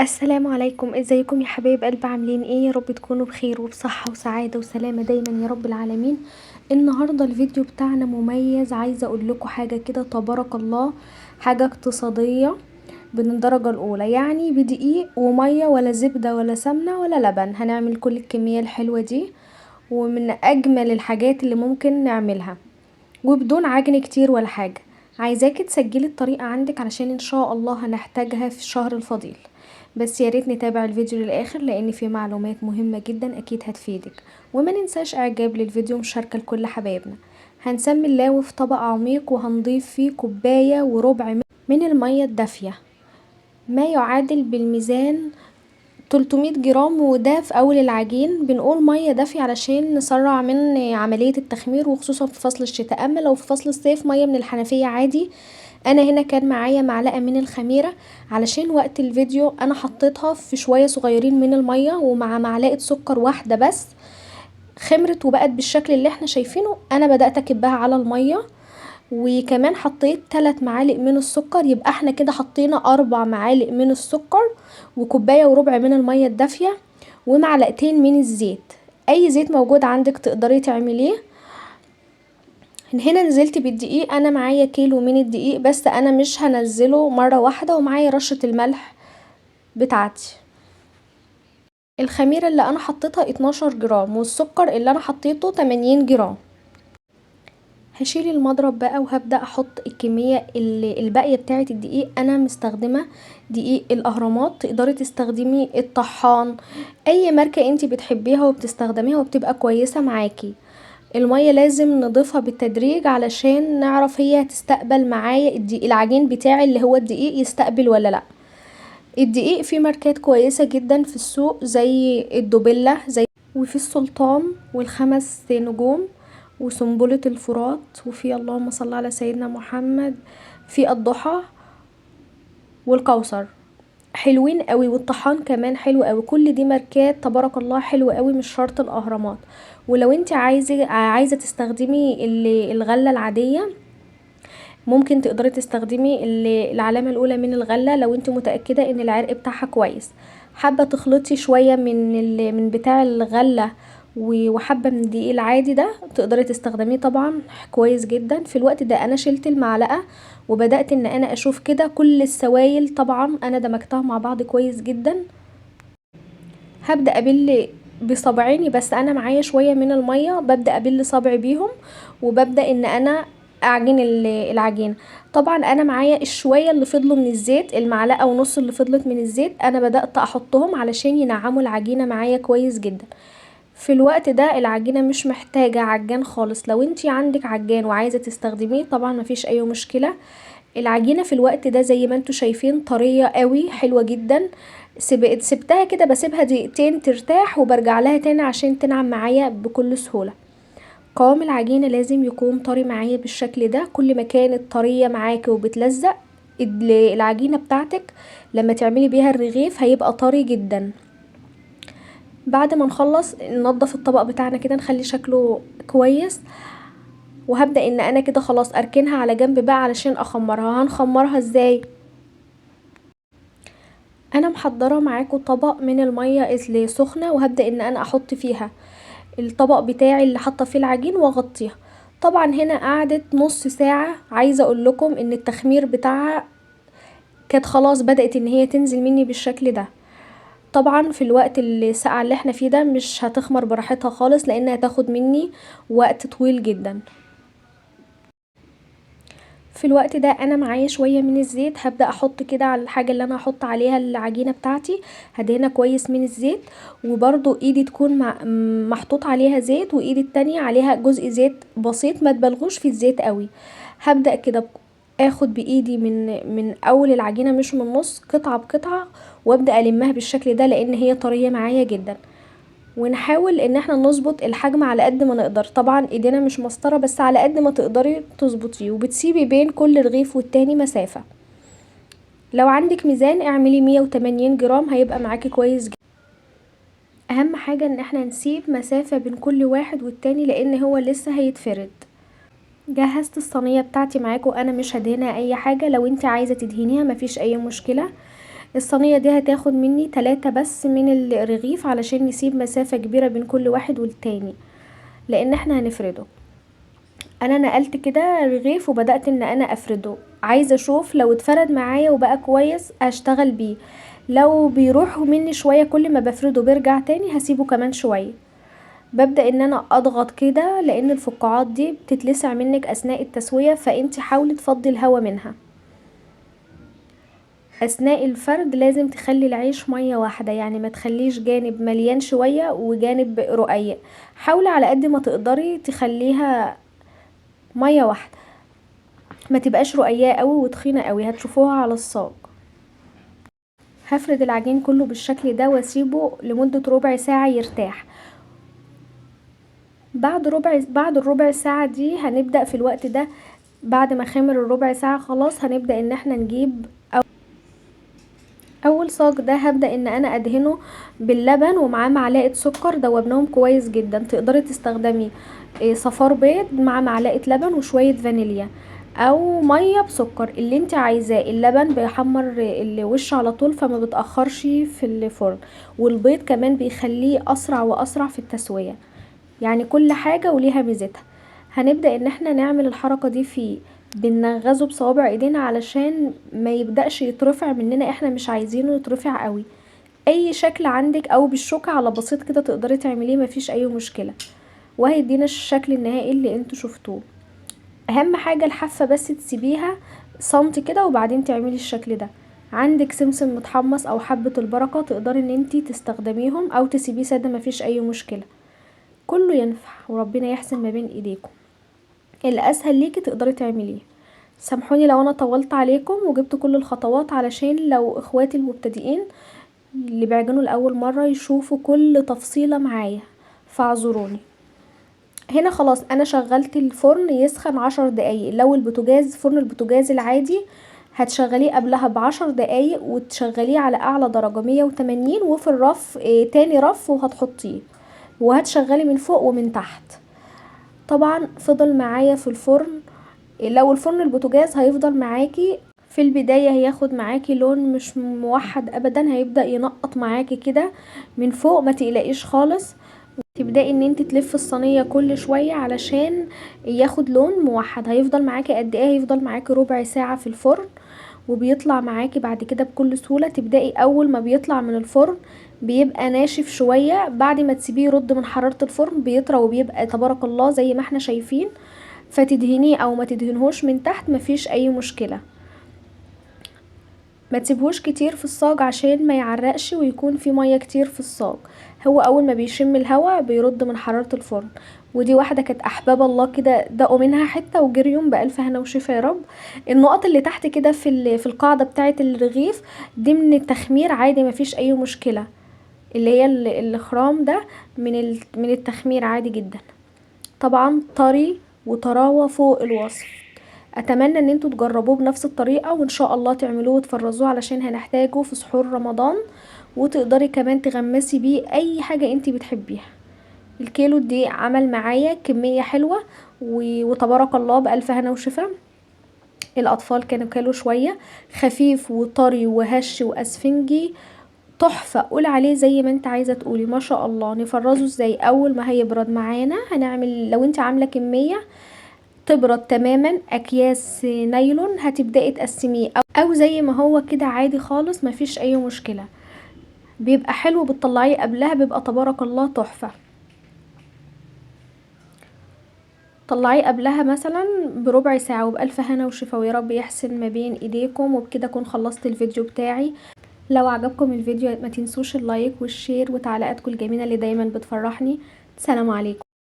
السلام عليكم، ازيكم يا حبايب قلب؟ عاملين ايه؟ يا رب تكونوا بخير وبصحة وسعادة وسلامة دايما يا رب العالمين. النهاردة الفيديو بتاعنا مميز، عايزة اقول لكم حاجة كده تبارك الله، حاجة اقتصادية من الدرجة الاولى، يعني بدقيق ومية ولا زبدة ولا سمنة ولا لبن هنعمل كل الكمية الحلوة دي، ومن اجمل الحاجات اللي ممكن نعملها وبدون عجن كتير ولا حاجة. عايزاكي تسجلي الطريقة عندك علشان ان شاء الله هنحتاجها في الشهر الفضيل. بس يا ريت نتابع الفيديو للاخر لان فيه معلومات مهمة جدا اكيد هتفيدك. وما ننساش اعجاب للفيديو ومشاركة لكل حبايبنا. هنسمي الله في طبق عميق وهنضيف فيه كوباية وربع من المية الدافية، ما يعادل بالميزان 300 جرام، وده في اول العجين. بنقول ميه دافيه علشان نسرع من عمليه التخمير، وخصوصا في فصل الشتاء. اما لو في فصل الصيف ميه من الحنفيه عادي. انا هنا كان معايا معلقه من الخميره، علشان وقت الفيديو انا حطيتها في شويه صغيرين من الميه ومع معلقه سكر واحده بس، خمرت وبقت بالشكل اللي احنا شايفينه. انا بدأت اكبها على الميه، وكمان حطيت 3 معالق من السكر، يبقى احنا كده حطينا 4 معالق من السكر وكوباية وربع من المية الدافية ومعلقتين من الزيت. اي زيت موجود عندك تقدري تعمليه. هنا نزلت بالدقيق، انا معايا كيلو من الدقيق بس انا مش هنزله مرة واحدة، ومعايا رشة الملح بتاعتي. الخميرة اللي انا حطيتها 12 جرام والسكر اللي انا حطيته 80 جرام. هشيل المضرب بقى وهبدأ احط الكمية الباقية بتاعة الدقيق. انا مستخدمة دقيق الاهرامات، تقدري تستخدمي الطحان، اي ماركة انتي بتحبيها وبتستخدميها وبتبقى كويسة معاكي. المية لازم نضيفها بالتدريج علشان نعرف هي هتستقبل معايا العجين بتاعي اللي هو الدقيق يستقبل ولا لا. الدقيق في ماركات كويسة جدا في السوق زي الدوبيلا، وفي السلطان والخمس نجوم وسنبلة الفرات، وفي اللهم صل على سيدنا محمد في الضحى والكوثر، حلوين قوي. والطحان كمان حلو قوي. كل دي ماركات تبارك الله حلو قوي، مش شرط الاهرامات. ولو انت عايزه تستخدمي الغله العاديه، ممكن تقدري تستخدمي العلامه الاولى من الغله لو انت متاكده ان العرق بتاعها كويس. حابه تخلطي شويه من بتاع الغله وحبه من الدقيق العادي ده، تقدري تستخدميه طبعا كويس جدا. في الوقت ده انا شلت المعلقه وبدات ان انا اشوف كده كل السوائل، طبعا انا دمجتها مع بعض كويس جدا. هبدا ابل بصبعيني بس، انا معايا شويه من الميه، ببدا ابل صبعي بيهم وببدا ان انا اعجن العجينه. طبعا انا معايا الشويه اللي فضلوا من الزيت، المعلقه ونص اللي فضلت من الزيت، انا بدات احطهم علشان ينعموا العجينه معايا كويس جدا. في الوقت ده العجينه مش محتاجه عجان خالص. لو انتي عندك عجان وعايزه تستخدميه طبعا مفيش اي مشكله. العجينه في الوقت ده زي ما انتوا شايفين طريه قوي حلوه جدا. سبتها كده، بسيبها دقيقتين ترتاح وبرجع لها تاني عشان تنعم معايا بكل سهوله. قوام العجينه لازم يكون طري معايا بالشكل ده. كل ما كانت طريه معاكي وبتلزق العجينه بتاعتك لما تعملي بيها الرغيف هيبقى طري جدا. بعد ما نخلص ننضف الطبق بتاعنا كده، نخلي شكله كويس. وهبدأ ان انا كده خلاص اركنها على جنب بقى علشان اخمرها. هنخمرها ازاي؟ انا محضره معاكم طبق من الميه اللي سخنه، وهبدأ ان انا احط فيها الطبق بتاعي اللي حاطه فيه العجين واغطيها. طبعا هنا قعدت نص ساعه. عايزه اقول لكم ان التخمير بتاعها كانت خلاص بدأت ان هي تنزل مني بالشكل ده. طبعا في الوقت الساقع اللي احنا فيه ده مش هتخمر براحتها خالص، لانها هتاخد مني وقت طويل جدا. في الوقت ده انا معايا شوية من الزيت، هبدأ احط كده على الحاجة اللي انا هحط عليها العجينة بتاعتي، هدهنها كويس من الزيت. وبرضو ايدي تكون محطوط عليها زيت، وايدي التانية عليها جزء زيت بسيط، ما تبالغوش في الزيت قوي. هبدأ كده اخد بايدي من اول العجينة مش من النص، قطعة بقطعة، وابدأ المها بالشكل ده لان هي طرية معايا جدا. ونحاول ان احنا نظبط الحجم على قد ما نقدر. طبعا ايدينا مش مسطرة، بس على قد ما تقدري تظبطيه، وبتسيبي بين كل رغيف والتاني مسافة. لو عندك ميزان اعملي 180 جرام هيبقى معاكي كويس جدا. اهم حاجة ان احنا نسيب مسافة بين كل واحد والتاني لان هو لسه هيتفرد. جهزت الصينية بتاعتي معاكم، انا مش هدهنها اي حاجة، لو انت عايزة تدهنيها مفيش اي مشكلة. الصينية دي هتاخد مني 3 بس من الرغيف علشان نسيب مسافة كبيرة بين كل واحد والتاني، لان احنا هنفرده. انا نقلت كده رغيف وبدأت ان انا افرده، عايزة اشوف لو اتفرد معايا وبقى كويس هشتغل بيه، لو بيروح مني شوية كل ما بفرده بيرجع تاني هسيبه كمان شوية. ببدأ ان انا اضغط كده لان الفقاعات دي بتتلسع منك اثناء التسوية، فانتي حاولي تفضي الهواء منها. اثناء الفرد لازم تخلي العيش مية واحدة، يعني ما تخليش جانب مليان شوية وجانب رقيق، حاولي على قد ما تقدري تخليها مية واحدة، ما تبقاش رقيقة قوي وتخينة قوي، هتشوفوها على الصاج. هفرد العجين كله بالشكل ده واسيبه لمدة ربع ساعة يرتاح. بعد الربع ساعة دي هنبدأ في الوقت ده، بعد ما خمر الربع ساعة خلاص هنبدأ ان احنا نجيب اول صاج. ده هبدأ ان انا ادهنه باللبن ومعاه معلقة سكر دوبناهم كويس جدا. تقدري تستخدمي صفار بيض مع معلقة لبن وشوية فانيليا، او مية بسكر اللي انت عايزاه. اللبن بيحمر الوش على طول فما بتأخرش في الفرن، والبيض كمان بيخليه اسرع واسرع في التسوية. يعني كل حاجة وليها ميزتها. هنبدأ ان احنا نعمل الحركة دي فيه، بنغزه بصوابع ايدينا علشان ما يبدأش يترفع مننا، احنا مش عايزينه يترفع قوي. اي شكل عندك او بالشوكة على بسيط كده تقدري تعمليه، مفيش اي مشكلة، وهيدينا الشكل النهائي اللي انتوا شفتوه. اهم حاجة الحافة بس تسيبيها سنتي كده وبعدين تعملي الشكل ده. عندك سمسم متحمص او حبة البركة تقدري ان انتي تستخدميهم او تسيبيه سادة، مفيش اي مشكلة، كله ينفع وربنا يحسن ما بين ايديكم. اللي اسهل ليكي تقدري تعمليه. سامحوني لو انا طولت عليكم وجبت كل الخطوات علشان لو اخواتي المبتدئين اللي بيعجنوا لاول مرة يشوفوا كل تفصيلة معايا، فاعذروني. هنا خلاص انا شغلت الفرن يسخن 10 دقايق. لو البوتاجاز فرن البوتاجاز العادي هتشغليه قبلها ب10 دقايق وتشغليه على اعلى درجة 180، وفي الرف تاني رف وهتحطيه وهتشغلي من فوق ومن تحت. طبعا فضل معايا في الفرن، لو الفرن البوتاجاز هيفضل معاكي في البداية هياخد معاكي لون مش موحد ابدا، هيبدأ ينقط معاكي كده من فوق، ما تقلقيش خالص. تبدأي ان انت تلف الصينية كل شوية علشان ياخد لون موحد. هيفضل معاكي قد ايه؟ هيفضل معاكي ربع ساعة في الفرن، وبيطلع معاكي بعد كده بكل سهولة. تبدأي اول ما بيطلع من الفرن بيبقى ناشف شوية، بعد ما تسيبيه يرد من حرارة الفرن بيطرى وبيبقى تبارك الله زي ما احنا شايفين. فتدهنيه او ما تدهنهوش من تحت مفيش اي مشكلة. ما تسيبهوش كتير في الصاج عشان ما يعرقش ويكون في مية كتير في الصاج. هو اول ما بيشم الهواء بيرد من حرارة الفرن. ودي واحدة كانت احباب الله كده دقوا منها حتة وجريهم بألف هنا وشفا يا رب. النقط اللي تحت كده في القاعدة بتاعة الرغيف دي من التخمير عادي، مفيش اي مشكلة. اللي هي الخرام ده من التخمير عادي جدا. طبعا طري وطراوة فوق الوصف. اتمنى ان انتوا تجربوه بنفس الطريقة وان شاء الله تعملوه وتفرزوه علشان هنحتاجه في سحور رمضان. وتقدري كمان تغمسي بيه اي حاجة انتي بتحبيها. الكيلو دي عمل معايا كمية حلوة وتبارك الله بألف هنا وشفا. الاطفال كانوا كلوا شوية، خفيف وطري وهش واسفنجي تحفة. قول عليه زي ما انت عايزة تقولي ما شاء الله. نفرزه ازاي؟ اول ما هيبرد معانا هنعمل، لو انت عاملة كمية تبرد تماما اكياس نايلون هتبدأي تقسميه او زي ما هو كده عادي خالص مفيش اي مشكلة. بيبقى حلو، بتطلعيه قبلها بيبقى تبارك الله تحفة. طلعيه قبلها مثلا بربع ساعة وبألف هنا وشفا، ويا رب يحسن ما بين ايديكم. وبكده اكون خلصت الفيديو بتاعي. لو عجبكم الفيديو ما تنسوش اللايك والشير وتعليقاتكم الجميلة اللي دايما بتفرحني. سلام عليكم.